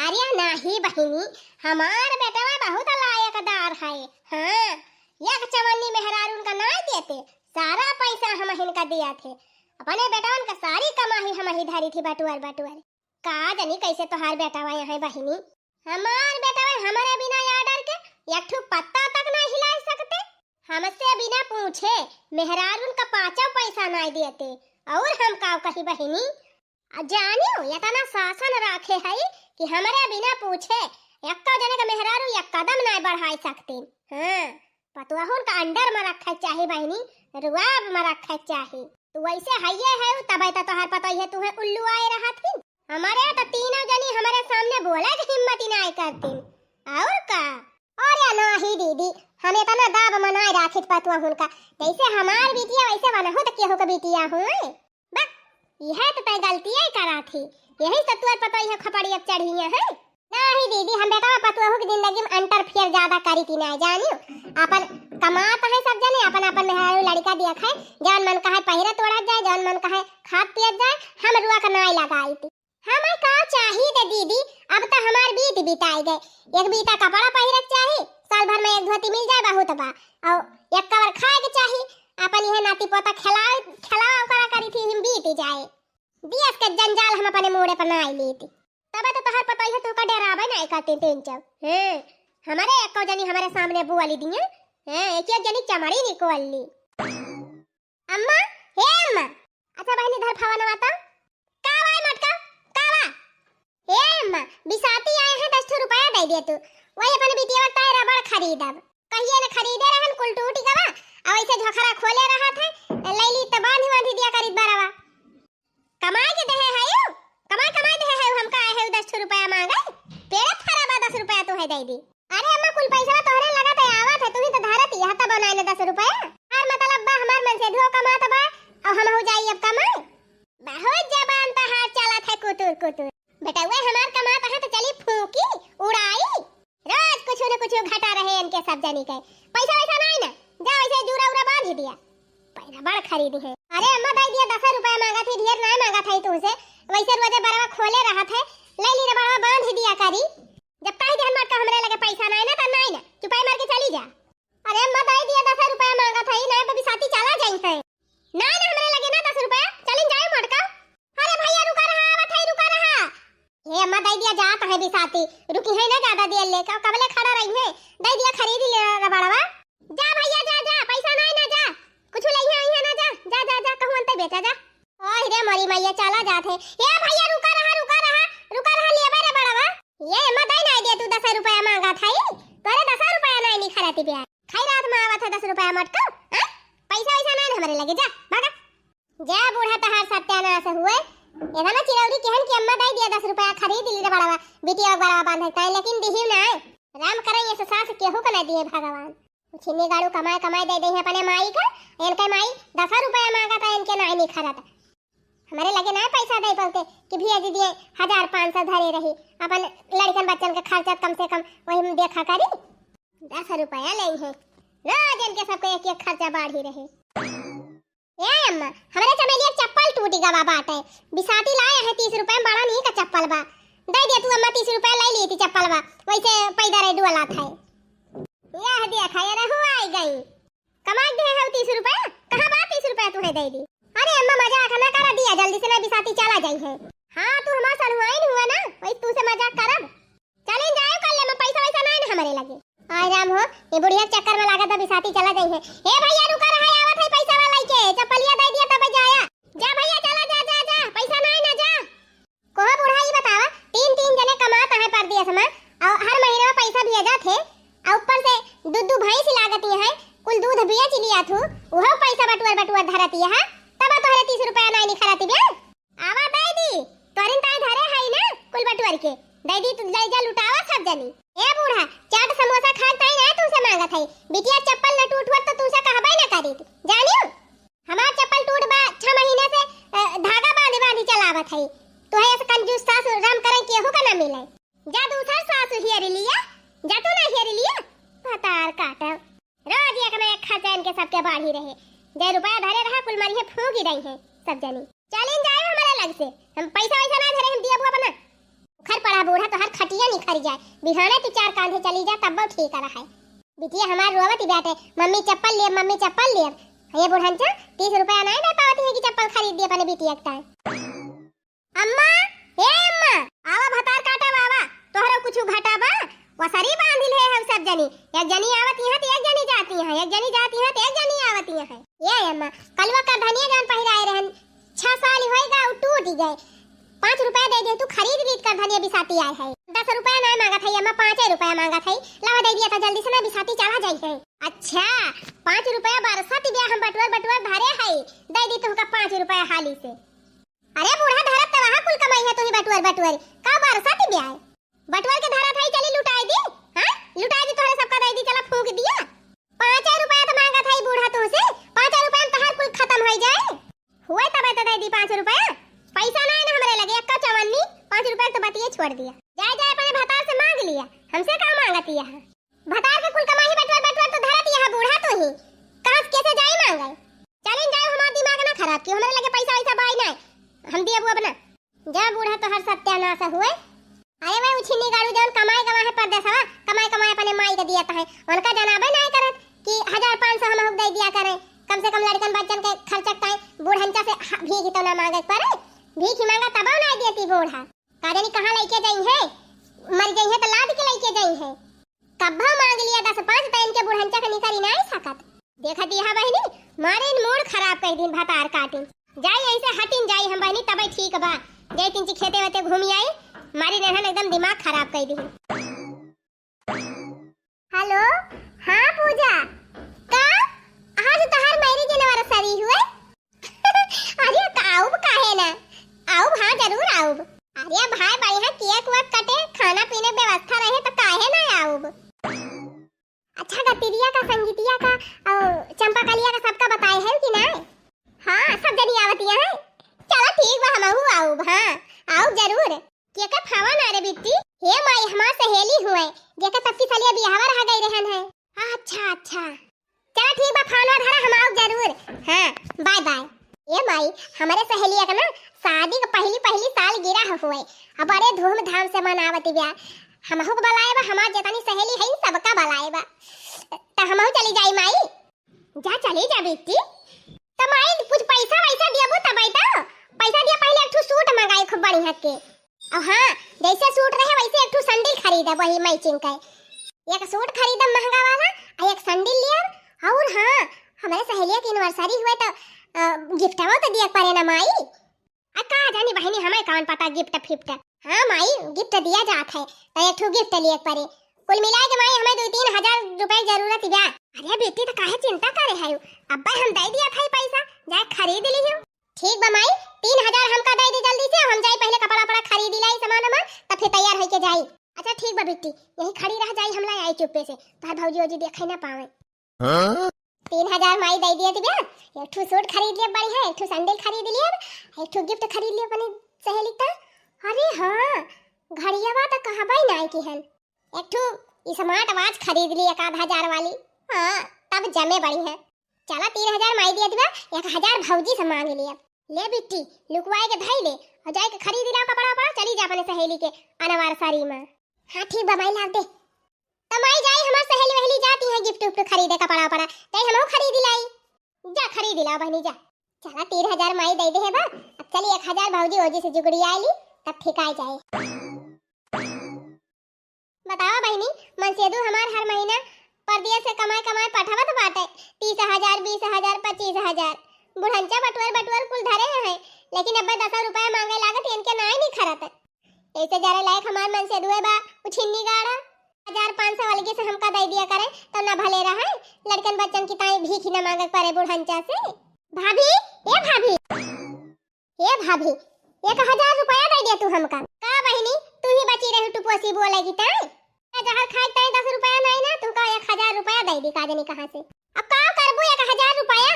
अरे नहीं बहिनी, हमार बेटवा बहुत लायकदार है। हाँ, एक चवन्नी मेहरारून का नहीं देते, सारा पैसा हम इनका दिया थे। अपने बेटवन का सारी कमाई हम ही धरी थी बटुआर बटुआर। का जानी कैसे तोहार बेटवा यहाँ बहिनी। हमार बेटवा हमारे बिना ऑर्डर के एक ठो पत्ता तक नहीं हिला सकते। हमसे बिना पूछे मेहरारून का पाँचों पैसा नहीं देते। और हम का कही बहिनी, जानियो इतना शासन रखे है कि हमारे बिना पूछे एक जने का मेहरारू एक कदम नहीं बढ़ा सकते। हाँ, पतवाहुन का अंडर में रखा चाहिए बहिनी, रुआब में रखा चाहिए। तू वैसे हइये है तब तो तोहार पता है तू है उल्लू आए रहा थी। हमारे तो तीनों जनी हमारे सामने बोले की हिम्मत ही नहीं करती। और का अरे नहीं दीदी, हम इतना दाब मनाए राखित पतवाहुन का, जैसे हमार बिटिया वैसे बना हो तो केहू का बिटिया हो। बस यह तो तय गलती ही करा थी, यही सतुआर पता है खपड़ी अब चढ़ी है। नहीं दीदी, हम बेटा पतवाहू की जिंदगी में अंतरफेयर ज्यादा करी थी ना। जानियो अपन कमाता है सब जने, अपन अपन मेहरारू लड़का दिया खाए, जौन मन का है पहिरा तोड़ा जाए, जौन मन का है खाद पियत जाए। हम रुआ का नाई लगाई थी। हमें का चाहिए दे दीदी, अब तो हमार बीत बिताई गए। एक बीता कपड़ा पहिरक चाहिए, साल भर में एक धोती मिल जाए बहुत बा, और एक कवर खाए के चाहिए। अपन यह नाती पोता खिलाओ करा करी थी, हम बीत जाए। दियस के जंजाल हम अपने मोड़े पर नाई ली थी। तब तो तोहर पता है तू का डरावे नहीं करते तीन चब। हमारे एक जनी हमारे सामने बुआली दिए, एक जनी चमड़ी निकोल ली। अम्मा, हे अम्मा, अच्छा बहनी धर फवा नवाता का वाई मटका कावा। हे अम्मा, बिसाती आए हैं 10 रुपया दे दे तू, वही अपन बिटिया का रबड़ खरीदब। कहिए न खरीदे रहन कुल टूटी गवा, और ऐसे झोखरा खोले रहा था, लैली त बांधी दिया करीब बरावा। कमाए के दे है यो, कमाए दे है हम का है 10 रुपया मांगे, पेड़ थारा बा 10 रुपया तो है दे दी। अरे अम्मा कुल पैसा तोहरे लगा त आवत है, तू ही तो धरती हता बनाए ने 10 रुपया। और मतलब बा हमार मन से धो कमात बा, और हम हो जाई अब कमाए। बहुत जबान त हाथ चलत है कुतुर बेटा। वे हमार कमात है तो चली फूकी उड़ाई, रोज कुछ न कुछ घटा रहे इनके सब जनी के। पैसा वैसा नहीं ना, जा वैसे जूरा उरा बांध ही दिया, पैसा बड़ खरीदी है। अरे अम्मा दे दिया 10 रुपया मांगा थी, ढेर नहीं मांगा था तुमसे। वैसे रोजे बरावा खोले रहा था, ले ली रे बरावा बांध ही दिया करी। जब कह दे हमार का हमरे लगे पैसा नहीं ना, तो नहीं ना चुपाई मार के चली जा। अरे अम्मा दे दिया 10 रुपया मांगा था, नहीं तो बिसाती चला जाई है। नहीं ना हमरे लगे ना 10 रुपया, चलिन जाए मटका। अरे भैया रुका रहा, आवत है रुका रहा। हे अम्मा दे दिया जात है बिसाती, रुकी है ना ज्यादा देर ले, कबले खड़ा रही है। दे दिया खरीद ले बरावा। जा भैया जा, पैसा नहीं ना, जा कुछ लइहा आई है ना, जा कहूं अंते बेटा जा। ओह रे मरी मैया चला जात है। हे भैया रुका रहा लेबे रे बड़वा। ये अम्मा दे नहीं दे तू 10 रुपया मांगा था, तोरे 10 रुपया नहीं खराती बिया। खाई रात में आवत है 10 रुपया मटका। पैसा वैसा नहीं हमारे लगे, जा भागा जा। बूढ़ा तहार सत्यानाश हुए। एदा ना चिरौरी कहन की अम्मा दे दिया 10 रुपया खरीद ली रे बड़वा, बिटिया बड़वा बांधे ताई, लेकिन दिहिव ना राम करे ये सास केहू का नहीं दिए भगवान। छिन्नी गाड़ू कमाए दे दे अपने माई का, इनके माई 10 रुपया मांगा था, इनके नहीं खराता। हमारे लगे ना पैसा दे पलते कि भैया जी दिए 1500 धरे रही, अपन लड़कन बच्चन का खर्चा कम से कम वही में देखा करी। 10 रुपया ले है रोज इनके सबके एक खर्चा बढ़ ही रहे। ए अम्मा, हमारे चमेली एक चप्पल टूटी गवा बाटे, बिसाती लाए है 30 रुपया, बड़ा नहीं का चप्पल बा। दे दे तू अम्मा 30 रुपया ले ली थी चप्पल बा, वैसे पैदा रे डुअला था। यह देखा ये रहू आई गई, कमा दे है 30 रुपया, कहां बा 30 रुपया तू है दे दी। अरे अम्मा मजाक ना करा दिया, जल्दी से मैं बिसाती चला जाई है। हां तू हमार सड़ुआइन हुआ ना, वही तू से मजाक करब। चलें जाए कल ले, मैं पैसा वैसा नहीं ना हमारे लगे। आय राम हो, ये बुढ़िया चक्कर में लागत है बिसाती चला जाई है। ए भैया रुका रहा, आवत है पैसा वाला के, चप्पलिया दे दिया तब जाया। जा भैया चला जा, पैसा नहीं ना, जा कोहा बुढ़ा ही बतावा, 3 जने कमाता है पर दिया समय, और हर महीने में पैसा भेजा थे, और ऊपर से दूध भैंस लागती है, कुल दूध बेच लिया थू, वह पैसा बटुआ धरती है। तब तोहरे 30 रुपया नहीं खराती बे। आवा दे दी तोरिन ताई धरे है ना, कुल बटुआर के दे दी, तू ले जा लुटावा सब जनी। ए बूढ़ा चाट समोसा खात ताई ना तुमसे मांगा था, बिटिया चप्पल न टूटवत तो तुमसे कहबे ना करी थी। जानियो हमार चप्पल टूट बा 6 महीने से धागा बांधी चलावत है। तोहे ऐसे कंजूस सास राम करे केहू का ना मिले। जा दूसर सास हियर लिया, जा तू ना हियर लिया, पतार काटा रोज एक में एक खर्चा इनके सबके बाढ़ ही रहे। 10 रुपया धरे रहा, कुल मरी है फूंक ही रही है सब जनी। चलिन जाए हमारे अलग से हम पैसा वैसा ना धरे हम दिया बुआ बना खर पड़ा बूढ़ा तो हर खटिया निखर जाए बिहाने तू चार कांधे चली जा तब ठीक रहा है बिटिया हमार रोवत बैठे मम्मी चप्पल ले ये बुढ़ांचा 30 रुपया नहीं दे पावती है कि चप्पल खरीद दिए अपने बिटिया का अम्मा हे अम्मा आवा भतार काटा बाबा तोहरा कुछ घटा बा वसरी बांधिल है हम सब जनी एक जनी आवत यहाँ तो एक जनी जाती है एक जनी जाती है तो एक जनी आवत यहाँ ये अम्मा कलवा का धनिया जान पहिराए रहन 6 साल होएगा और टूट गए 5 रुपया दे दे तू खरीद कर धनिया बिसाती आए है 10 रुपया नहीं मांगा था अम्मा 5 रुपया मांगा था लावा दे दिया था जल्दी से ना बिसाती चला जाई है अच्छा 5 रुपया बरसात दिया हम बटुआ भरे है दे दी तुमका 5 रुपया हाली से अरे बूढ़ा धरत तो वहां कुल कमाई है तू ही बटुआ का बरसात दिया है बटुआ के धरा था चली लुटाई दी हां लुटाई दी तोरे सबका दे दी चला फूंक दिया 5 रुपया तो मांगा था बूढ़ा तो से 5 रुपया में तहार कुल खत्म हो जाए हुए तब तो दे दी 5 रुपया पैसा नहीं ना हमरे लगे एक्का चवन्नी 5 रुपया तो बतिए छोड़ दिया जाए अपने भतार से मांग लिया हमसे का मांगती है भतार के कुल कमाई बटुआ तो धरा दिया है बूढ़ा तो ही कहां कैसे जाई मांगे चलें जाए हमारा दिमाग ना खराब क्यों हमरे लगे पैसा वैसा बाई नहीं हम दिया बुआ बना जा बूढ़ा तो हर सत्यानाश हुए अरे मैं उछिनी गाड़ू जौन कमाई है परदेसवा कमाई अपने माई के दिया है उनका जनाबे नहीं करत कि 1500 हम हुक दे दिया करे कम से कम लड़कन बच्चन के खर्चा ताई बूढ़ंचा से भीख तो ना मांगे पर भीख मांगा तब ना देती बूढ़ा का जानी कहां लेके जाई है मर गई है तो लाद के लेके जाई है कब्बा मांग लिया 10-5 तैन के बूढ़ंचा के निकरी नहीं सकत देखा दिया बहनी मारे मूड खराब कर दिन भतार काटी जाई ऐसे हटिन जाई हम बहनी तबे ठीक बा जय तिनची खेते वते घूमी आई मारी रहन एकदम दिमाग खराब कर दी हेलो हां पूजा का आज तोहार मैरिज एनिवर्सरी हुए अरे आऊ काहे ना आऊ हां जरूर आऊ अरे भाई बढ़िया केक वक कटे खाना पीने व्यवस्था रहे तो काहे ना आऊ अच्छा गतिरिया का संगीतिया का और चंपाकलिया का सबका बताए है कि ना हां सब जनी आवतिया है चलो ठीक बा हमहू आऊ हां आऊ जरूर के का फावा ना रे बिट्टी हे माई हमार सहेली हुए जेका सबकी सलिया बियाहवा रह गई रहन है अच्छा चलो ठीक बा फावा धरा हम आऊ जरूर हां बाय बाय ये माई हमारे सहेलिया का ना शादी का पहली साल गिरा हुए अब बड़े धूमधाम से मनावती ब्याह हमहू को बुलाए बा हमार जेतनी सहेली है सबका बुलाए बा त हमहू चली जाई माई जा चली जा बिट्टी त माई कुछ पैसा वैसा दियाबू तब आई त पैसा दिया पहले एक ठो सूट मंगाई खूब बढ़िया के और हां जैसे सूट रहे वैसे एक ठो सैंडल खरीदा वही मैचिंग का एक सूट खरीदा महंगा वाला और एक सैंडल लिया और हां हमारे सहेलिया की एनिवर्सरी हुए तो गिफ्टवा तो दिया पारे ना माई आ का जानी बहनी हमें कौन पता गिफ्ट फिफ्ट हां माई गिफ्ट दिया जात है तो एक ठो गिफ्ट लिए पारे कुल मिला के माई हमें 2-3 हजार रुपए जरूरत बा अरे बेटी तो काहे चिंता करे है अब्बा हम दे दिया था पैसा जा खरीद ली हो ठीक बा माई 3000 हमका दे दे जल्दी से हम जाई पहले कपड़ा खरीद लाई सामान तब फिर तैयार होके जाई अच्छा ठीक बा बेटी यही खड़ी रह जाई हम ला आई चुप्पे से तार भौजी ओजी देखे ना पावे हां 3000 माई दे दिए तिबे एक ठो सूट खरीद लिए बढ़िया एक ठो सैंडल खरीद लिए एक ठो गिफ्ट खरीद लिए अपनी सहेली का अरे हां घड़ियावा तो कहबई नहीं की हन एक ठो स्मार्ट वॉच खरीद ली 1000 वाली हां तब जमे बड़ी है चला 3000 माई दिया दिबा 1000 भौजी से मांग लिया ले बिट्टी लुकवाए के धई ले और जाए के खरीद ला कपड़ा चली जा अपने सहेली के एनिवर्सरी में हां ठीक बा माई लाव दे तमाई जाई हमार सहेली वहेली जाती है गिफ्ट उफ्ट खरीदे कपड़ा तई हमहू खरीद लाई जा खरीद ला बहनी जा चला 3000 माई दे दे है बा अब चली 1000 भौजी ओजी से जुगड़ी आईली तब ठिकाई जाए बतावा बहनी मनसेदू हमार हर महीना परदेश से कमाए पठावत बाटे 30000 20000 25000 बुढ़ंचा बटुअर कुल धरे हैं लेकिन अब 10 रुपया मांगे लागत इनके नाई नहीं खरत ऐसे जरा लायक हमार मनसेदू है बा उछिन्नी गाड़ा 1500 वाली से हमका दे दिया करे तो ना भले रहे लड़कन बच्चन की ताई भीख न मांगे पड़े बुढ़ंचा से भाभी ये भाभी 1000 रुपया दे दिया तू हमका का बहनी तू ही बची रही टुपोसी बोलेगी ताई जहाँ खाए ताई 10 रुपया नहीं ना तू का 1000 रुपया दे दी काजनी कहां से अब का करबू 1000 रुपया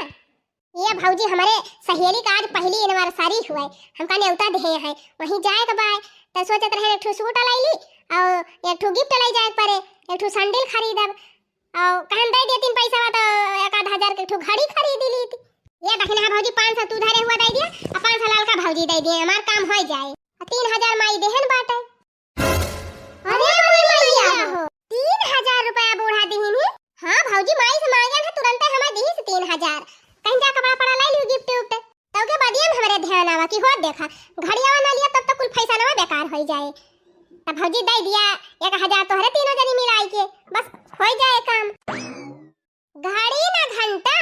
ये भौजी हमारे सहेली का आज पहली एनिवर्सरी हुए हमका न्योता दे है वहीं जाए के बाय तो सोचत रहे एक ठो सूट लाई ली और एक ठो गिफ्ट लाई जाए परे एक ठो सैंडल खरीदब और कहन दे देतीन पैसा तो 1000 के ठो घड़ी खरीद ली ये बहन हा भौजी 500 तू धरे हुआ दे दिया और 500 लाल का भौजी दे दिए, हमार काम हो जाए। 3000 माई देहन बाटे। अरे मैया हो 3000 रुपया बूढ़ा दीहिन। हां भौजी माई से मांगन है तुरंत हमें दी से 3000। कहीं जा कपड़ा पड़ा लाई लियो गिफ्ट उफ्ट तब के बदिया में हमरे ध्यान आवा कि हो देखा घड़ियावा ना लिया तब तक कुल पैसा ना बेकार हो जाए। तब भौजी दे दिया 1000 तोहरे तीनों जनी मिलाई के बस हो जाए काम। घड़ी ना घंटा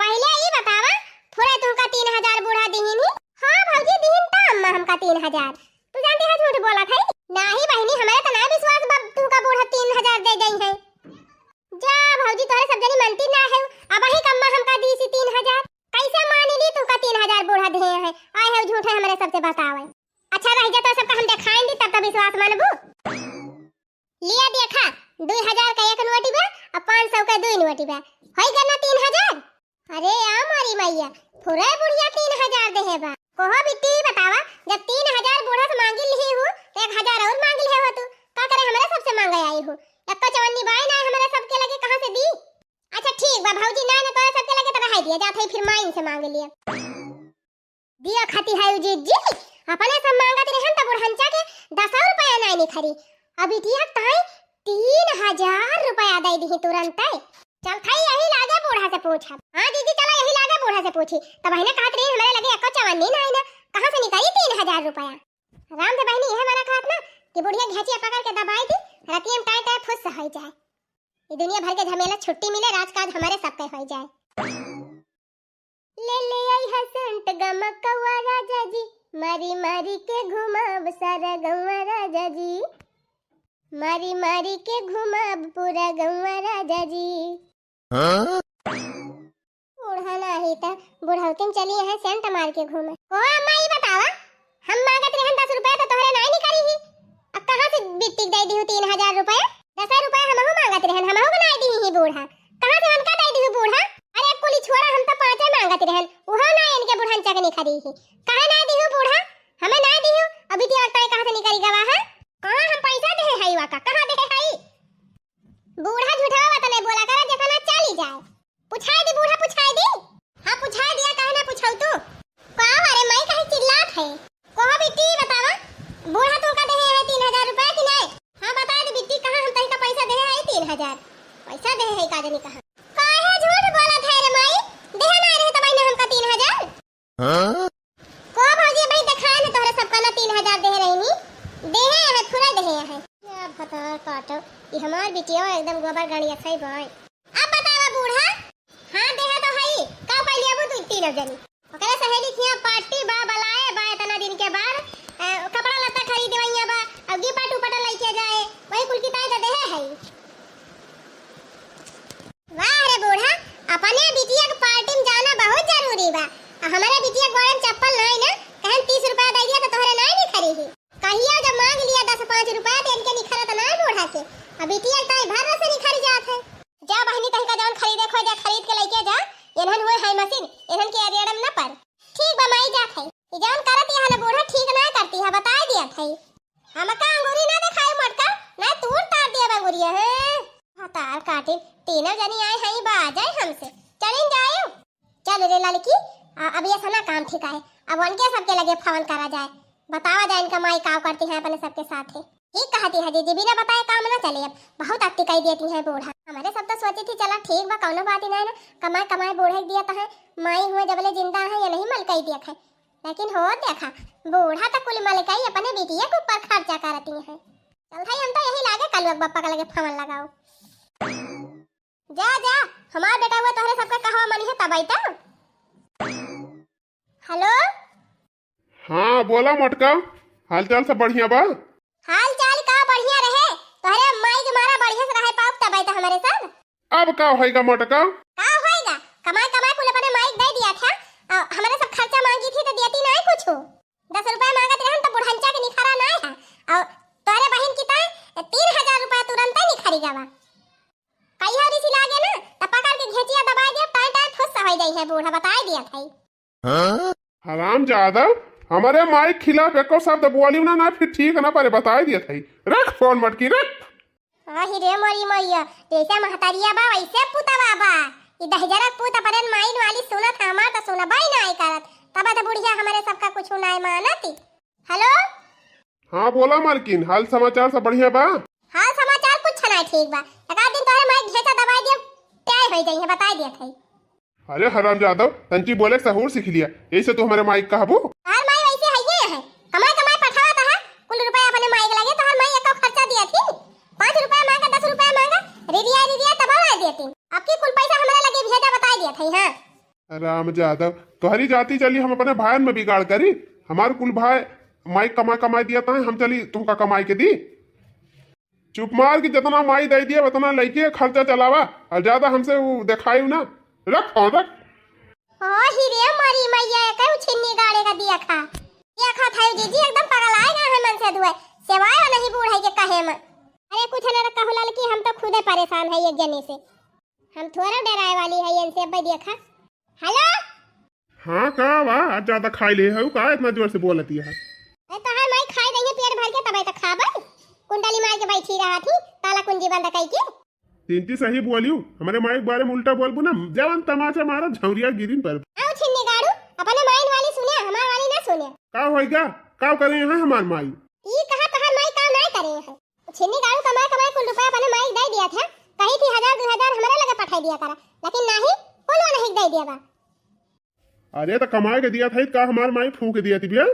पहले ही बतावा थोड़े तुमका 3000 बूढ़ा दीहिन। हां भौजी दीहिन त अम्मा हमका 3000। तू जानती है झूठ बोला है नाही बहनी, हमारे तो ना विश्वास बब तुमका बूढ़ा 3000 दे गई है। जा भौजी तोरे सब जनी मानती ना है अब ही कम्मा हमका दी सी 3000। कैसे मान ली तुमका 3000 बूढ़ा दे है? आए है झूठ है हमारे सबसे बतावे। अच्छा रह जा तो सबका हम दिखाएं दी तब विश्वास मानबू। लिया देखा 2000 का एक नोटी बा और 500 का दो नोटी बा होई गना 3000। अरे आ मारी मैया पूरा बुढ़िया 3000 दे है बा। कोहो बिट्टी बतावा जब 3000 बूढ़ा से मांगी ली हूं तो 1000 और मांग ली हो तू का करे हमारे सबसे मांगे आई हो। एक तो चवन्नी बाई ना हमारे सबके लगे कहां से दी। अच्छा ठीक बा भौजी ना ने तोरे सबके लगे तो रह दिया जात है फिर माइन से मांग लिया दिया खाती है जी जी अपने सब मांगत रहन त बुढ़हंचा के 10 रुपया नहीं निखरी। अभी दिया ताई 3000 रुपया दे दी तुरंत। चल थाई यही लागे बूढ़ा से पूछा। हां दीदी चला यही लागे बूढ़ा से पूछी तब बहने कहत रही हमारे लगे एको चवन्नी ना है ना कहां से निकली 3000 रुपया। राम से बहनी यह माना कहत ना कि बुढ़िया घेचिया पकड़ के दबाई दी रतियम टाइ टाइ फुस हो जाए। ये दुनिया भर के झमेला छुट्टी मिले राजकाज हमारे सबके हो जाए। ले आई हसंत गमकवा राजा जी मारी मारी के घुमाब सारा गौवा राजा जी मारी मारी के घुमाब पूरा गौवा राजा जी। बूढ़ा नहीं था बुढ़ौतिन चली है सेंट मार के घूमे। ओ अम्मा ये बतावा हम मांगत रहन 10 रुपया तो तोहरे नहीं निकली ही अब कहां से बिट्टी दे दी 3000 रुपया। 10 रुपया हमहु मांगत रहन हमहु बनाई दी ही बूढ़ा कहां से उनका दे दी बूढ़ा। अरे कुली छोड़ा हम तो 5 मांगत रहन उहो ना इनके बुढ़न चक निखरी ही कहां ना दी बूढ़ा हमें ना दी अभी ती और कहां से निकली गवा है कहां हम पैसा दे है वाका कहां दे है बूढ़ा झूठा बात नहीं बोला कर देखा ना चली जाए। पूछाई दी बूढ़ा पूछाई दी। हां पूछाई दिया कहां ना पूछौ तू का अरे मैं कहीं चिल्लात है कोहो बिट्टी बतावा बूढ़ा तू का दे है 3000 रुपया कि नहीं। हां बता दे बिट्टी कहां हम तई का पैसा दे है 3000 पैसा दे है का जनी कहां काहे झूठ बोलत है रे माई दे ना रहे त भाई हमका 3000। हां को भौजी भाई दिखाए ना तोहरे सबका ना 3000 दे रहनी दे है पूरा दे है क्या बता काटो ये हमार बिटिया एकदम गोबर गाड़ी सही भाई। अब बतावा बूढ़ा हां दे है तो हई का पहले अब तू 3 जनी ओकरे सहेली थिया पार्टी बा बलाए बा इतना दिन के बाद कपड़ा लत्ता खरीदे वइया बा अब गिफ्ट उपट लेके जाए वही कुल की ताई दे है। वाह रे बूढ़ा अपने बिटिया के पार्टी में जाना बहुत जरूरी बा। हमारे बिटिया गोड़ में चप्पल नहीं ना कहन 30 रुपया दे दिया तो तोहरे नहीं निखरी ही कहिया जब मांग लिया 10-5 रुपया तो इनके निखरा तो नहीं बूढ़ा के अब बिटिया ताई भर से निखरी जात है। जा बहनी कहीं का जान खरीदे खो जा खरीद के लेके जा एनहन होय है मशीन एनहन के अरियड़म ना पर ठीक बा माई जात है ई जान करत है ना बूढ़ा ठीक ना करती है बता दिया थे हमका अंगूरी ना दिखाई मटका ना तूर तार दिया अंगूरी है तार काटे तीनों जनी आए हैं बा जाए हमसे चलिन जायो। चल रे लड़की अब ये सना काम ठीक है अब उनके सबके लगे फोन करा जाए बतावा जाए इनका माई काम करती है अपने सबके साथ है ठीक कहती है दीदी बिना बताए काम ना चले अब बहुत अति कही देती है बूढ़ा। हमारे सब तो सोची थी चला ठीक बा कौनो बात ही नहीं ना कमाए कमाए बूढ़े दिया था है माई हुए जबले जिंदा है या नहीं मलकई दिया है लेकिन हो देखा बूढ़ा तो कुल मलकई अपने बेटिया के ऊपर खर्चा करती है। चल भाई हम तो यही लागे कल बप्पा का लगे फोन लगाओ जा जा हमार बेटा हुआ तोहरे सबका कहवा मनी है तब आई तो। हेलो हाँ बोला मटका हालचाल सब बढ़िया बा। हाल चाल का बढ़िया रहे तोहरे माई के मारा बढ़िया से रहे पाप तब आई तो हमारे साथ। अब का होएगा मटका का होएगा कमाई कमाई कुल अपने माई दे दिया था हमारे सब खर्चा मांगी थी तो देती नहीं कुछ 10 रुपया मांगत रहन तो बुढ़ंचा के निखरा ना है और तोरे बहन की ता 3000 रुपया तुरंत ही निखरी जावा कहिया रिसी लागे ना त पकड़ के घेचिया दबा दे टाइ टाइ फुस हो जाई है बूढ़ा बता दिया था। हां हराम ज्यादा हमारे माइक खिलाफ एको शब्द बोली ना फिर ठीक ना पारे बता दिया था रख फोन मटकी रख। आही रे मोरी मैया जैसे महतारिया बा वैसे पुतवा बा ई दहजरत पूत अपने माइन वाली सुनत हमार तो सुना बाई ना आई करत तब तो बुढ़िया हमारे सबका कुछ ना मानती। हेलो हाँ बोला मालकिन, हाल समाचार सब बढ़िया बा? हाल समाचार कुछ ना ठीक बा। एक आध दिन तोहरे माई घेचा दवाई दे काय हो जाई है बताई दे थई। अरे हराम जादव, तंची बोले सहूर सीख लिया, यही से तू हमारे माइक कहबू। हर माई वैसे है कमाई कमाई पठावत है कुल रुपया अपने माई के लगे तो हर माई एक खर्चा दिया थी 5 रुपया मांगा 10 रुपया मांगा रिदिया तब ला देती। अब की कुल पैसा हमारे लगे भेजा बताई दिया थई। हां राम जादव, तुम्हारी जाति चली हम अपने भाई में बिगाड़ करी, हमारे कुल भाई माई कमाई दिया था, हम चली तुमका कमाई के दी। चुप मार की जितना माई दे दिया उतना लेके खर्चा चलावा और ज्यादा हमसे वो दिखाई ना। रख फोन रख। ओ हीरे मारी मैया कहू छिन्नी गाड़े का दिया खा थाई जीजी एकदम पगल आएगा है मन से दुए सेवाय नहीं बूढ़ है के कहे में। अरे कुछ न कहू लाल की हम तो खुदे परेशान है एक जने से, हम थोड़ा डराए वाली है इनसे। अब देखा हेलो हाँ का वाह आज ज्यादा खाई ले है का इतना जोर से बोलती है। अरे तो हर माई खाई देंगे पेट भर के तब तक खाबे। कुंडली मार के बैठी रहा थी ताला कुंजी बंद कई के। तीन सही बोलियो, हमारे माइक बारे में उल्टा बोलबू ना जवान तमाचा मारा झौरिया गिरिन पर। आओ छिन्नी गाड़ू अपने माइन वाली सुने हमार वाली ना सुने। का होएगा का करे हैं हमार माई ई कहा तो हर माई काम नहीं करे है। छिन्नी गाड़ू कमाए कुल रुपया अपने माई दे दिया था, कही थी 1000 2000 हमारे लगे पठाई दिया करा, लेकिन नहीं कुल नहीं दे दिया बा। अरे तो कमाए के दिया था का हमार माई फूक दिया थी भैया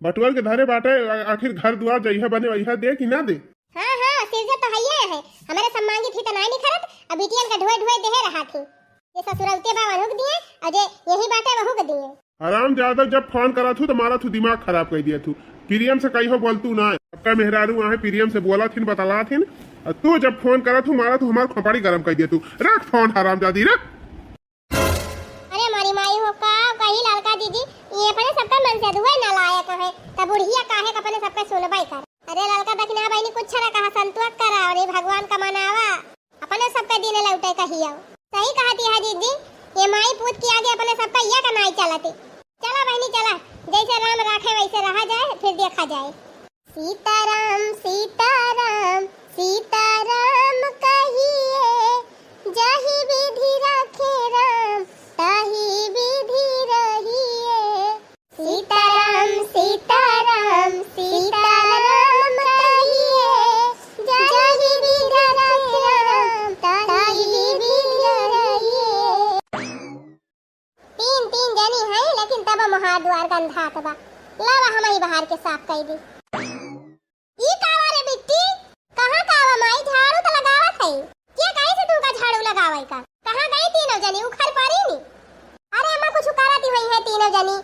बटुअर के धरे बाटे, आखिर घर द्वार जइहा बने वही दे कि ना दे। हां हां सिरजा तो है हमारे सम्मांगी थी तो नहीं निखरत, अब बिटियन का ढोए ढोए दे रहा थी। ये ससुरलते बा वहुक दिए अजे यही बाटे वहु के दिए। आराम ज्यादा जब फोन करा थू तो मारा थू दिमाग खराब कर दिया थू, प्रियम से कही हो बोलतू ना आपका मेहरारू वहाँ प्रियम से बोला थी बतला थी, तू जब फोन करा थू मारा थू हमार खोपड़ी गरम कर दिया तू। रख फोन हराम जादी रख। अरे मारी माई हो का कही लड़का दीदी ये अपने सबका मन से दुए ना लायक है तब बुढ़िया काहे अपने सबका सुनबाई कर। अरे लड़का दखना बहनी कुछ ना कहा संतोष करा और भगवान का मनावा अपने सबका दिन लौटे कहियो। सही कहती है दीदी, ये माई पूत के आगे अपने सबका ये का नहीं चलती। चला बहनी चला, जैसे राम राखे वैसे रहा जाए फिर देखा जाए। सीताराम सीताराम सीताराम कहिए जाहि विधि रखे राम ताहि विधि रहिए। सीताराम सीताराम सीताराम कहिए जाहि विधि रखे राम ताहि विधि रहिए। तीन जनी है लेकिन तब महार द्वार गंधात बा, लावा हमारी बाहर के साफ कर दी। ई कावा रे बिट्टी कहां कावा माई झाड़ू तो लगावत है के काहे से तुमका झाड़ू लगावई का कहां गई तीनों जनी उखर पारी नी। अरे अम्मा कुछ कराती हुई है तीनों जनी,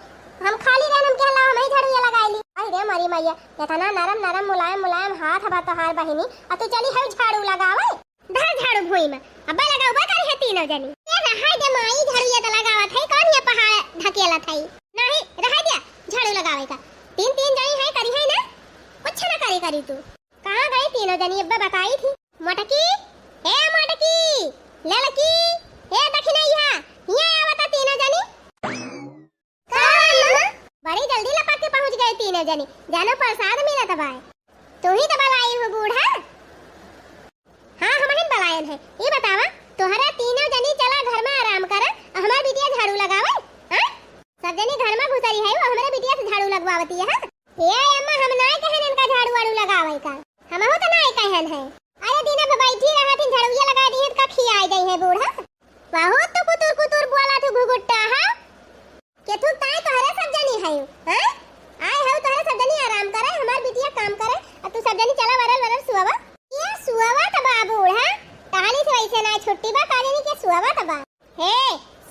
हम खाली रहन के अलावा मैं झाड़ू लगाईली। अरे मारी मैया इतना नरम नरम मुलायम हाथ बा तोहार बहिनी आ तू चली है झाड़ू लगावे धर झाड़ू भुई में अब्बा लगाऊ बा करी है तीनों जनी। ये रहा जे माई झाड़ू ये तो लगावत है कौन ये पहाड़ ढकेला थई नहीं रहा दिया झाड़ू लगावे का। तीन जनी है करी है ना कुछ ना करी तू कहां गई तीनों जनी अब्बा बताई थी। मोटकी हे मोटकी ललकी हे दखिनैया यहाँ आवता तीनों जनी। कहां बड़ी जल्दी लपक के पहुंच गए तीनों जनी, जानो प्रसाद मिला तब आए। तू ही तो बलाई हो बूढ़ा। हां हमन बलायन है ये बतावा तोहरा तीनों जनी चला घर में आराम करा हमार बिटिया झाड़ू लगावे। हां सब जनी घर में घुसरी है वो हमारे बिटिया से झाड़ू लगवावती है। ये अम्मा हम ना कहन इनका झाड़ू वाड़ू लगावे का हम हो तो ना कहन है। अरे दिन में बैठी रहा थी झाड़ूया लगा दी का खियाई गई है बूढ़ा। बहुत तो कुतुर बोला तू घुघुट्टा है के तू ताई तोहरे सब जनी है। हां आए हो तोहरे सब जनी आराम करे हमार बिटिया काम करे और तू सब जनी चला वरल सुआवा। ये सुआवा तबा बूढ़ा कहानी से वैसे ना छुट्टी बा काजनी के सुआवा तबा हे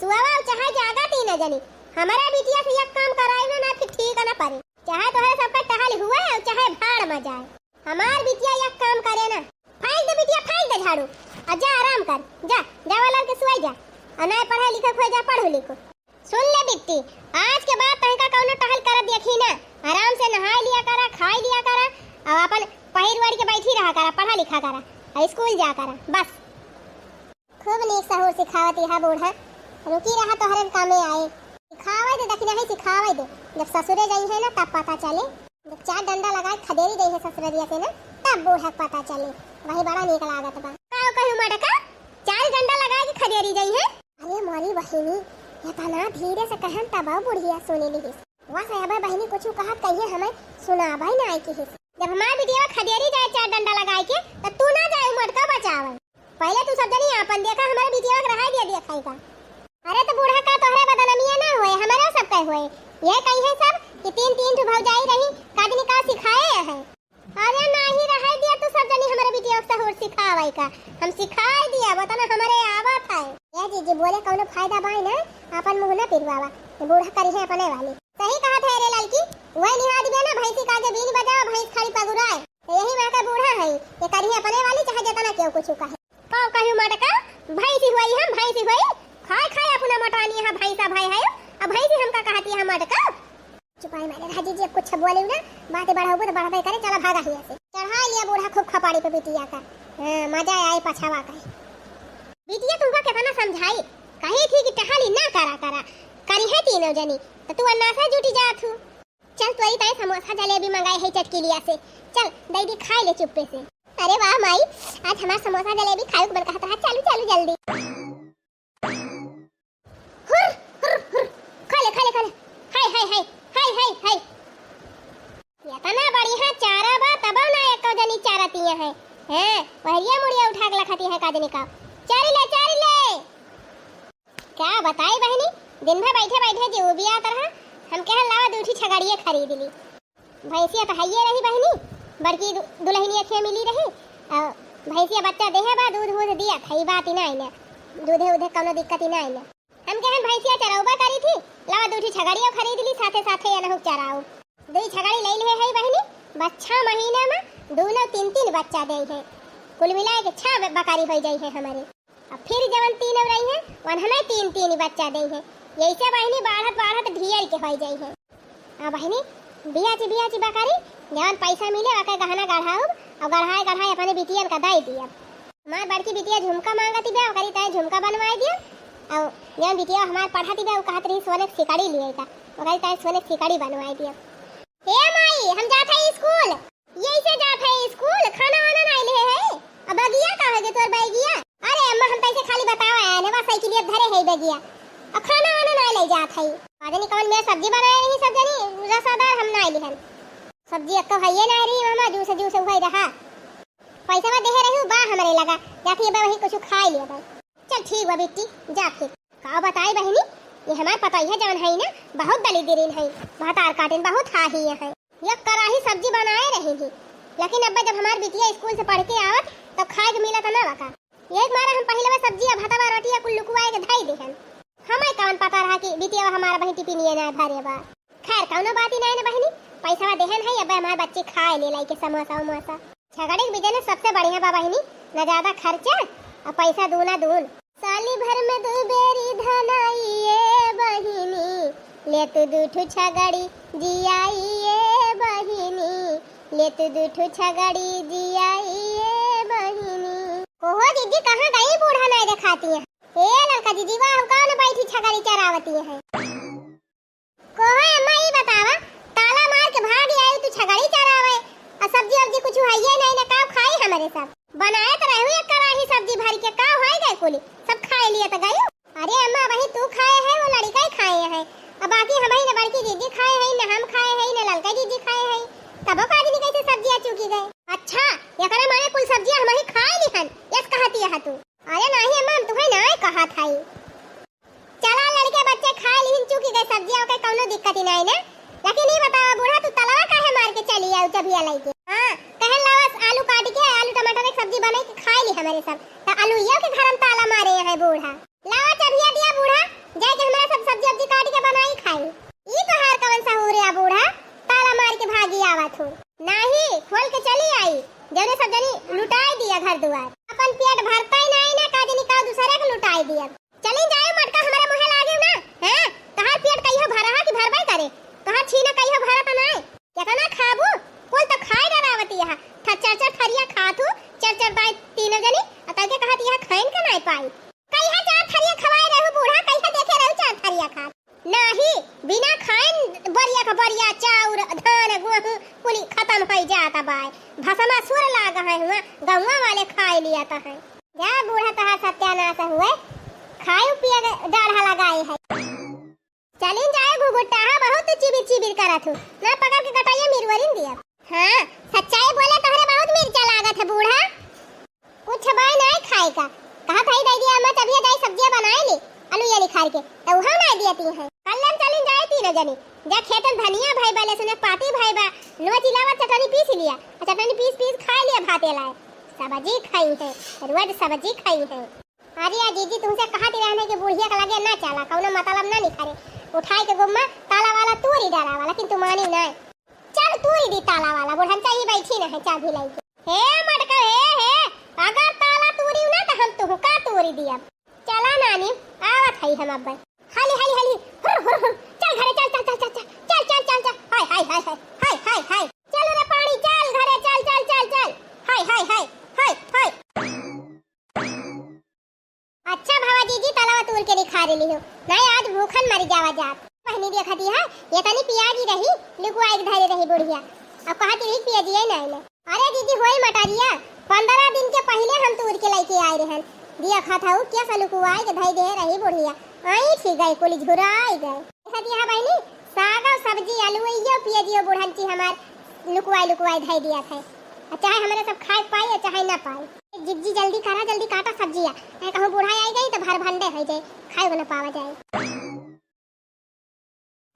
सुआवा चाहे जागा तीन जनी हमारा बिटिया से एक काम कराई ना फिर ठीक ना पारे चाहे तोहरे सबका टहल हुआ है चाहे भाड़ में जाए हमार बिटिया एक काम करे ना फाइल दे बिटिया फाइल दे झाड़ू आ जा आराम कर जा जावाला के सुई जा अनाय पढ़ा लिखा खोई जा पढ़ो लिखो। सुन ले बिट्टी आज के बाद तहका कौनो टहल कर देखी ना आराम से नहा लिया करा खाई लिया करा और अपन पहिर वड़ के बैठी रहा करा पढ़ा लिखा करा और स्कूल जा करा बस। खूब नीक सहूर सिखावती है बूढ़ा रुकी रहा तो हर कामे आए सिखावे दे दखना है सिखावे दे जब ससुरे गई है ना तब पता चले जब 4 डंडा लगा खदेरी गई है ससुरिया से ना तब बूढ़ा पता चले वही बड़ा नीक लागत बा। का कहू मटका 4 डंडा लगा के खदेरी गई है अरे मोरी बहिनी इतना धीरे से कहन तब बुढ़िया सुने ली वहाँ से अब बहिनी कुछ कहत कहिए हमें सुना भाई ना की हिस जब हमार बिटिया खदेरी जाए 4 डंडा लगाए के तो तू ना जाए मटका बचावे पहले तू सब जनी अपन देखा हमारे बिटिया के रहा दिया खाई का अरे तो बूढ़ा का तोहरे बदनामिया ना होए हमारा सब कह होए ये कही है सब कि 3 ठो भौजाई रही कादनी का सिखाए है अरे नहीं रहा दिया तू सब जनी हमारे बिटिया से और सिखावे का हम सिखाए दिया बता ना हमारे आवत है ये जी बोले कोनो फायदा बाई ना अपन मुंह ना पिरवावा बूढ़ा करी है अपने वाली सही कहा था रे लड़की वही निहा दिबे ना भैंसी का के बीन बजाओ भैंस खाली पगुराए यही मां का बूढ़ा है ये करी है अपने वाली चाहे जतना क्यों कुछ कहे कहो कहू मटका भैंसी हुई हम भैंसी हुई खाए खाए अपना मटानी है भैंसा भाई है अब भैंसी हमका कहती है मटका चुपाई मारे राजी जी कुछ बोले ना बातें बढ़ाओगे तो बढ़ाते करे चला भागा ही ऐसे चढ़ा लिया बूढ़ा खूब खपाड़ी पे बिटिया का मजा आए पछावा का बिटिया तुमका कितना समझाई कही थी कि टहली ना करा करी है तीनों जनी तो तू अन्ना से जुटी जात हूं चल तोरी ताई समोसा जलेबी मंगाई है चटकी लिया से चल दीदी खाई ले चुप्पे से अरे वाह माई आज हमारा समोसा जलेबी खाए मन कहता है चालू जल्दी हुर हुर हुर खा ले हाय इतना बढ़िया चारा बा तब ना एक जनी चारा तिया है हैं वहिया मुड़िया उठा के लखती है काजनी का चारी ले क्या बताई बहनी दिन भर बैठे जो बिया तरह हम कह लावा दूठी छगड़िए खरीद ली भैंसिया तो हइये रही बहनी बड़की दुल्हनिया खे मिली रही भैंसिया बच्चा देहे बा दूध दिया खई बात ही ना आइने दूधे कोनो दिक्कत ही ना आइने हम कहे भैंसिया चरौबा करी थी लावा दूठी छगड़िया खरीद ली साथे अनहु चराऊ दई छगड़ी ले ले है बहनी बच्चा महीना में दोनों 3 बच्चा दे है कुल मिला के 6 बकरी हो जाई है हमारे अब फिर जवन 3 रही है वन हमें 3 बच्चा दे है यही से बहनी बाढ़त ढियर के हो जाई है आ बहनी बिया ची बकरी जवन पैसा मिले ओके गहना गढ़ाऊ और गढ़ाए अपने बिटियन का दाई दिया मां बड़की बिटिया झुमका मांगती बे ओकरी ताई झुमका बनवाई दिया और जवन बिटिया हमार पढ़ाती बे ओ कहत रही सोने सिकड़ी लिए का ओकरी ताई सोने सिकड़ी बनवाई दिया हे माई हम जात है स्कूल यही से जात है स्कूल खाना वाना नहीं ले है अब बगिया कहां है तोर बैगिया अरे अम्मा हम तैसे खाली बतावा है नेवा साइकिल धरे है बगिया अब खाना वाना नहीं ले जात है आदमी कौन मैं सब्जी बनाए रही सब जनी रसादार हम नहीं लिहन सब्जी तो है ये नहीं रही मामा जूस हुई रहा पैसा में दे रही बा हमरे लगा जाके बा वही कुछ खा लिया बा चल ठीक बा बेटी जा फिर का बताई बहनी ये हमार पता ही है जवन है ना बहुत दलीदरीन है बहुत आर काटिन बहुत हाही है ये कराही सब्जी बनाए रही थी लेकिन अब जब हमार बिटिया स्कूल से पढ़ के आवत तब खाए के मिला था ना बका एक मारा हम पहले में सब्जी भाता रोटी कुल लुकवाए के धाई देहन हमें कौन पता रहा कि बिटिया हमारा बहन टिफिन ये ना भरे बा खैर कौनो बात ही नहीं ना बहनी पैसा देहन है अब हमारे बच्चे खाए ले लाई के समोसा उमोसा झगड़े के बिजनेस सबसे बढ़िया बा बहनी न ज्यादा खर्चा और पैसा दूना दून साली भर में 2 बेरी धनाइए बहिनी ले तू दूठू छगड़ी जियाइए बहिनी ले तू दूठू छगड़ी जियाइए बहिनी कोहो दीदी कहां गई बूढ़ा नहीं दिखाती है ए लड़का दीदी वाह कौन बैठी छगड़ी चरावती है कोहो अम्मा ये बतावा ताला मार के भाग आई तू छगड़ी चरावे और सब्जी कुछ है ये नहीं ना का खाई हमारे साथ बनाए तो रहू एक कराही सब्जी भर के का होई गए कुली सब खाए लिए तो गयो अरे अम्मा वही तू खाए है वो लड़का ही खाए है अब बाकी हम ही ना बड़की दीदी खाए है ना हम खाए है ना लड़का दीदी खाए है तब काजनी कैसे सब्जियां चूकी गए अच्छा ये करे माने कुल सब्जियां हम ही खाए लिहन यस कहती है तू अरे नहीं अम्मा हम तुम्हें नहीं कहा था चला लड़के बच्चे खाए लिहन चूकी गए सब्जियां के कोनो दिक्कत ही नहीं ना लेकिन ये बताओ बूढ़ा तू तलवा काहे मार के चली आई जब ये लाई के हां कहन लावस आलू काट के आलू टमाटर की सब्जी बनाई के खाए ली हमारे सब तो आलू ये के घर में ताला मारे है बूढ़ा लावा चबिया दिया बूढ़ा जाके हमारा सब सब्जी काट के बनाई खाई ई तो हार कौन सा हो रे बूढ़ा ताला मार के भागी आवत हो नहीं खोल के चली आई जने सब जनी लुटाई दिया घर द्वार अपन पेट भरता ही नहीं ना काजनी का दूसरे को लुटाई दिया चली जाए मटका हमारे मुंह लागे ना हैं कहां पेट कहियो भरा कि भरबे करे कहां छीना कहियो भरा त नहीं कितना खाबू कुल तो खाए डरावती है चर थरिया खातू चर बाई तीनों जनी अतल के कहत यह खाइन का नहीं पाई कहिया चार थरिया खवाए रहू बूढ़ा कहिया देखे रहू चार थरिया खा नहीं बिना खाइन बरिया का बरिया चाउर धान गेहूं कुली खत्म हो जाता बाय भसमा सुर लागा है हुआ गौवा वाले खाए लिया तो है जा बूढ़ा तहा सत्यानाश हुए खाए पिया डाढ़ा लगाए है। चलिन जाए घुघुट्टा हा बहुत चिबिर चिबिर करत हो ना पकड़ के कटाइए मिरवरिन दिया। हां सच्चाई बोले तोहरे बहुत मिर्चा लागत है बूढ़ा। कुछ बाय नहीं खाए का कहा भाई दे दिया मत अभी जाई सब्जियां बनाए ले आलू या निखार के तो वहां ना दिया ती है। कल्लम चलिन जाए तीनों जनी जा खेतन धनिया भाई बा लहसुन पाती भाई बा लो चिलावा चटनी पीस लिया चटनी पीस पीस खा लिया भाते लाए सब्जी खाई है रोज सब्जी खाई है। अरे जीजी तुमसे कहा थी रहने के बुढ़िया का लगे ना चला कौनो मतलब ना निखारे उठाई के गुम्मा ताला वाला तूरी डाला वाला लेकिन तुम्हारी ना चल तूरी दी ताला वाला बुढ़न चाहिए बैठी ना है चाबी लेके। हे मटका हे अगर ताला तूरी ना तो हम तुह का तूरी दिया चला नानी आवत है हम अब हाली हाली हाली चल घरे चल चल चल चल चल चल चल चल हाय हाय हाय हाय हाय हाय चल रे पानी चल घरे चल चल चल चल हाय हाय हाय हाय हाय। अच्छा भावा जीजी तलावा तूर के दिखा रही हो नहीं आज भूखन मर जावा जात पहनी देखती है ये तनी पियाजी रही लुकुआ एक धरे रही बुढ़िया अब कहा थी पियाजी है नहीं। अरे जीजी होई मटारिया 15 दिन के पहले हम तूर के लेके आए रहन दिया खाता हूं क्या सलुकुआ के धई दे रही बुढ़िया आई थी गई कुली झुराई गए देखती है बहनी साग और सब्जी आलू यो पियाजी बुढ़न ची हमार लुकुआ धई दिया था चाहे हमारे सब खाए पाए चाहे ना पाए। जिज्जी जल्दी करा जल्दी काटा सब्जियां मैं कहूं बूढ़ा आई गई तो भर भंडे हो जाए खाए ना पावा जाए।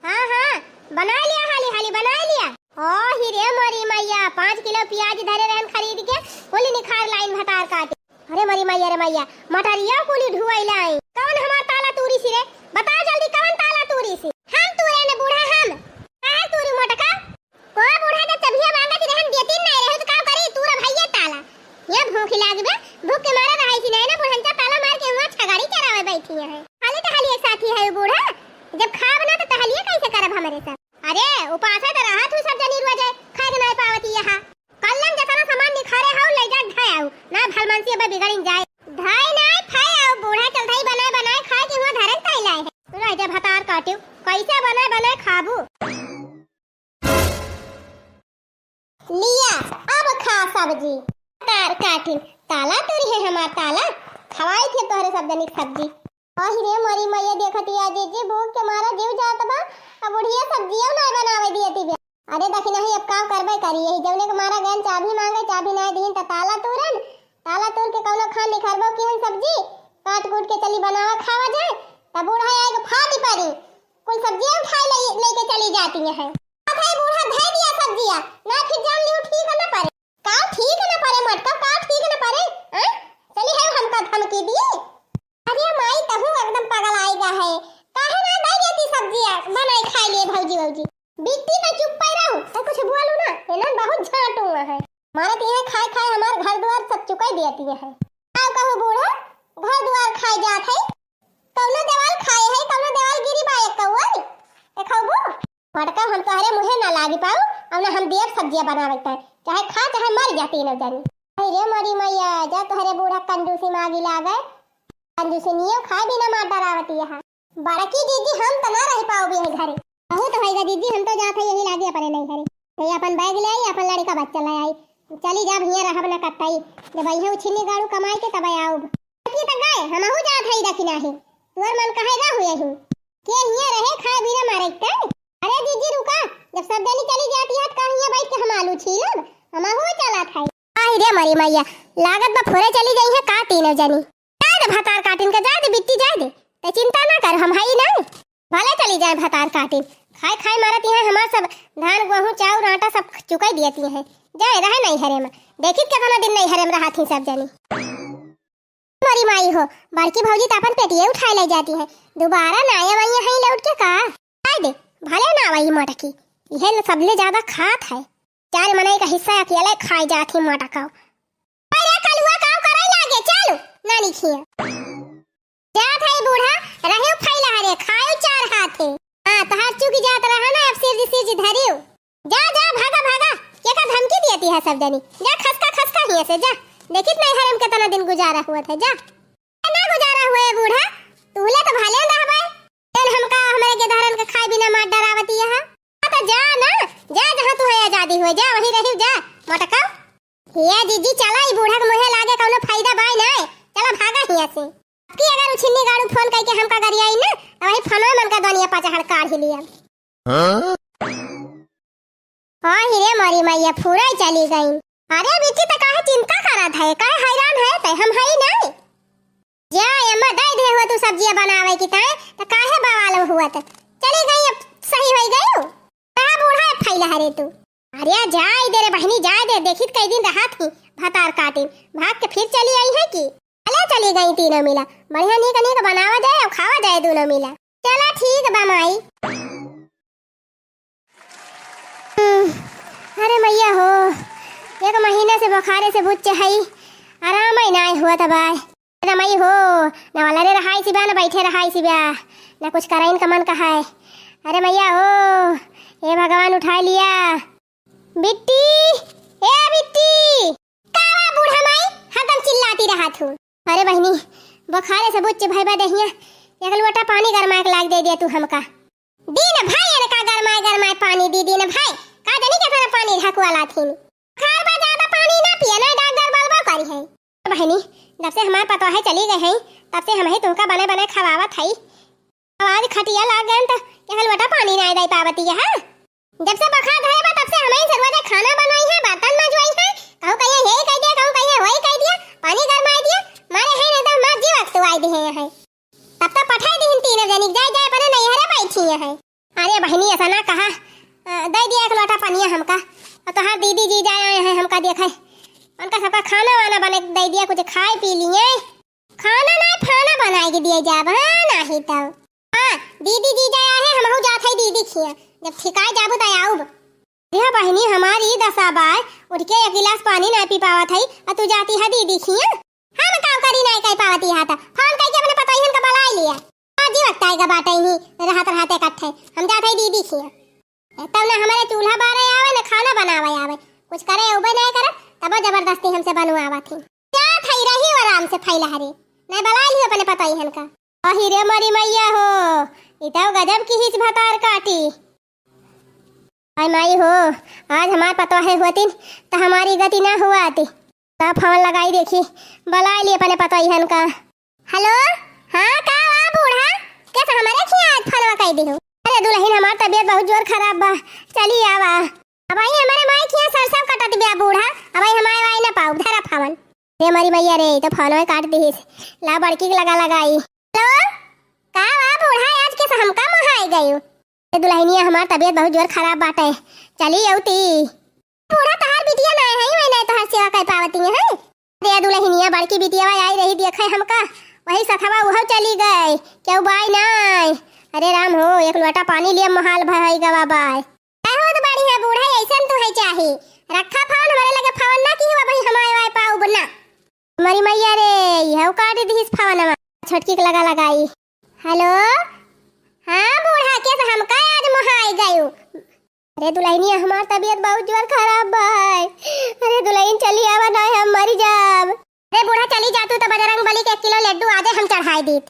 हां बना लिया हाली हाली बना लिया। ओ ही रे मरी मैया 5 किलो प्याज धरे रहन खरीद के कुली निखार लाइन भतार काटे। अरे मरी मैया रे मैया मटरिया कुली ढुआई लाई कौन हमार ताला तूरी सी रे बता जल्दी कौन ताला तूरी सी हम तूरे ने बूढ़ा हम काहे तूरी मटका को बूढ़ा के तभिया मांगत रहन देती नहीं रहे तो का करी तूरा भैया ताला ये भूख लागबे भूख के मारा रही थी नहीं ना बुढ़ा ताला मार के वहां छगाड़ी चरावे बैठी है हाली तो हाली साथी है बूढ़ा जब खाब ना तो तहलिए कैसे करब हमारे साथ। अरे उपास है तो रहा तू सब जनी रुआ जाए खाए नहीं पावती यहां कल्लम जतना सामान निखारे हाउ ले जा ढाई आऊ ना भलमनसी अब बिगड़िन जाए ढाई नहीं खाए आऊ बूढ़ा चल ढाई बनाए बनाए खाए के वहां धरन काई लाए है तू रह जा भतार काटियो कैसे बनाए बनाए खाबू लिया अब खा सब्जी तार काटिन ताला तोरी है हमार ताला खवाई थे तोहरे सब जनी सब्जी। आही रे मरी मैया देखती आ जीजी भूख के मारा जीव जात बा अब बुढ़िया सब्जियां ना बनावे दियती बे। अरे देखी नहीं अब काम करबे करी यही जौने के मारा गन चाबी मांगे चाबी ना दीन त ताला तोड़ के कौनो खान निखरबो केहन सब्जी काट कूट के चली बनावा खावा जाए तब बूढ़ा आएगा फाटी पड़ी कुल सब्जियां उठाई लेके चली जाती है भाई बूढ़ा दे दिया सब्जियां ना फिर जान लियो ठीक ना पड़े का ठीक ना पड़े मटका का ठीक ना पड़े चली है हमका धमकी दी। अरे माई कहूं एकदम पागल आएगा है काहे ना दे देती सब्जियां बनाई खाई ले भौजी बिट्टी तो चुप पई रहू तो कुछ बोलू ना एना बहुत झाटूंगा है मारे तीहे खाए खाए हमार घर द्वार सब चुकाई देती है। आओ कहूं बूढ़ा घर द्वार खाए जात है कौनो देवाल खाए है कौनो देवाल गिरी बा एक कौन देखबो मटका हम तोहरे मुंहे ना लागी पाऊ और ना हम देव सब्जियां बनावत है चाहे खा चाहे मर जाती न जानी। अरे मरी मैया जा तोहरे बूढ़ा कंजूसी मांगी लागे कंजूसी नियो खाए बिना मार डरावती है बड़की दीदी हम त ना रह पाओ भी घरे बहुत होएगा दीदी हम तो जात है यही लागे अपने नहीं घरे तो अपन बैग ले आई अपन लड़का बच्चा ले आई चली जा भैया रहब ना कटाई जब भैया उछिनी गाड़ू कमाई के तब आओ की त गए हमहु जात है देखी नहीं तोर मन कहे ना हुए हूं के हिया रहे खाए बिना मारे के। अरे दीदी रुका जब सब जनी चली जाती है तो हिया बैठ के हम आलू छीलब हमहु चला खाई। आई रे मरी मैया लागत बा फोरे चली गई है काटी न जानी जा दे भतार काटिन के जा दे बिट्टी जा दे ते चिंता ना कर हम हई ना भले चली जाए भतार काटिन खाए खाए मारती है हमार सब धान गेहूं चाउर आटा सब चुकाई देती है जाए रहे नहीं हरे में देखी कितना दिन नहीं हरे में रहा थी सब जनी। मरी माई हो बड़की भौजी तो अपन पेटिए उठाई ले जाती है दोबारा ना आया वही है लौट के का आए दे भले ना वही मटकी यह सबले ज्यादा खात है 4 मने का हिस्सा अकेले खाई जाती मटका। अरे कलुआ काव करे लागे चलो नानी खिया जात है बूढ़ा रहे फैला हरे खाओ 4 हाथे हां तो हाथ चुकी जात रहा ना अब सिर धरियो जा जा भागा भागा क्या का धमकी देती है सब जनी जा खसका हिया से जा देखित नहीं हरम कितना दिन गुजारा हुआ था जा ना गुजारा हुआ है बूढ़ा तूले तो भले रहबे चल हमका हमारे के धारन के खाए बिना मार डरावती है तो जा ना जा जहां तू है आजादी हुए जा वहीं रही जा मटका हिया जीजी चला ई बूढ़ा के मुहे लागे कोनो फायदा बाई नहीं चला भागा हिया से। कि अगर उछिन्नी गाड़ू फोन करके हमका गरियाई ना तो वही फोनवे मन का दुनिया पचहड़ काढ़ लिया। हाँ हीरे मोरी मैया पूरा ही चली गई। अरे बिच्ची तो काहे चिंता करत है, काहे हैरान है ते हम हई नहीं। जा अम्मा दे दे हुआ तू सब्जियां बनावे की ताए तो काहे बवाल हुआ त चली गई। अब सही हो गई का बूढ़ा फैला रे तू। अरे जा इधर रे बहनी जा दे, देखित कई दिन रहा थी भतार काटी भाग के फिर चली आई है कि अले चली गई तीनों मिला। बढ़िया नीक बनावा जाए और खावा जाए दोनों मिला। चला ठीक बा माई। अरे मैया हो, एक महीने से बुखारे से बुच्चे हई, आराम ही ना हुआ तबाय। अरे मई हो ना वाला रे रहाई सिबा ना बैठे रहाई सिबा ना कुछ कराइन का मन कहा है। अरे मैया हो, हे भगवान उठा लिया। बिट्टी ए बिट्टी कावा बूढ़ा माई हरदम चिल्लाती रहा तू। अरे बहनी बुखारे से बुच्चे भाई बा दहिया एक लोटा पानी गरमा के लाग दे दिया तू हमका। दीन भाई ने का गरमाए पानी दी दीन भाई का जानी कैसा पानी ढकवा लाथी। खार बा ज्यादा पानी ना पिया ना डॉक्टर बलबा करी है। बहनी जब से हमार पता है चली गई है तब से हम ही तुमका बने खवावत है। आवाज खटिया लाग गए तो एक लोटा पानी ना दे पावती है। जब से बुखार धरे बा तब से हमें जरूरत खाना बनवाई है, बर्तन मजवाई है, कहूं कहिए हे कह दिया, कहूं कहिए होई कह दिया, पानी गरमाई दिया, मारे है नहीं तो मां जी वक्त आई दी है। तब तो पठाई दी तीन जनी जाए अपने नहीं हरे बैठी है। अरे बहनी ऐसा ना कहा, दे दिया एक लोटा पानी हमका और तो हर दीदी जी जाए हैं हमका देखे उनका सबका खाना वाना बने दे दिया, कुछ खाए पी लिए। खाना ना खाना बनाए के दिए जाब नहीं तो हां दीदी जी जाए है हम हो जात है दीदी खिया जब ठिकाए जाबो त आऊब। यह बहनी हमारी दशा बार उठ के एक गिलास पानी ना पी पावत है और तू जाती है दीदी खिया। हम काम करी नहीं कह पावती है तो फोन करके अपने पता ही हमका बलाई लिया। आज ही वक्त आएगा बाटे ही रहते इकट्ठे हम जाते दीदी खिया। तब ना हमारे चूल्हा बारे आवे ना खाना बनावे आवे, कुछ करे उबे नहीं करे तब जबरदस्ती हमसे बनवावा थी। क्या थई रही आराम से फैला हरे नहीं बलाई लियो अपने पता ही हमका। अही रे मरी मैया हो, इताव गजब की हिच भतार काटी। आई माई हो, आज हमार पता है होतिन तो हमारी गति ना हुआ आती। तब फोन लगाई देखी बलाई लिए अपने पता ही हमका। हेलो हाँ का वा बूढ़ा कैसा हमारे खिया आज फोन कह दी हूं। अरे दुल्हन हमार तबीयत बहुत जोर खराब बा, चली आवा। अब आई हमारे माई खिया सरसों कटत बिया बूढ़ा, अब आई हमारे वाई ना पाऊ धरा फावन। रे मरी मैया रे तो फोन में काट दी ला बड़की लगाई। हेलो का वा बूढ़ा आज कैसा हमका महाई गई। दुल्हनिया हमार तबीयत बहुत जोर खराब बाटे, चली औती। बूढ़ा तहार बिटिया ना है वही नहीं तहार सेवा कर पावती है। रे दुल्हनिया बड़की बिटिया आई रही देखे हमका वही सखवा उहो चली गई क्यों बाई नहीं। अरे राम हो, एक लोटा पानी लिए महल भाई गवा बाय। बहुत बढ़िया बूढ़ा ऐसन तो है चाही रखा फोन हमारे लगे फोन ना की हुआ भाई हमारे वाई पाऊ बना। मरी मैया रे यह काट दी इस फोन छटकी के लगाई। हेलो हाँ बूढ़ा कैसा हमका आज महाई गयो। अरे दुल्हनिया हमार तबीयत बहुत जोर खराब है। अरे दुल्हन चली आवा ना हम मरी जाब। अरे बूढ़ा चली जातू तो बजरंग बली के 1 किलो लड्डू आजे हम चढ़ाई दीत।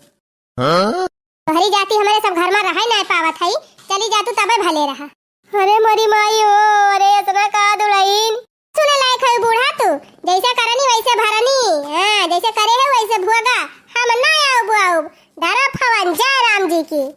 तोहरी जाती हमारे सब घर में रहे नहीं पावत है, चली जातू तबे भले रहा। अरे मरी माई हो, अरे इतना का दुल्हन सुने लायक है बूढ़ा तू जैसे करनी वैसे भरनी। हां जैसे करे है वैसे भोगा हम ना आऊ बुआऊ डरा फवन जय राम जी की।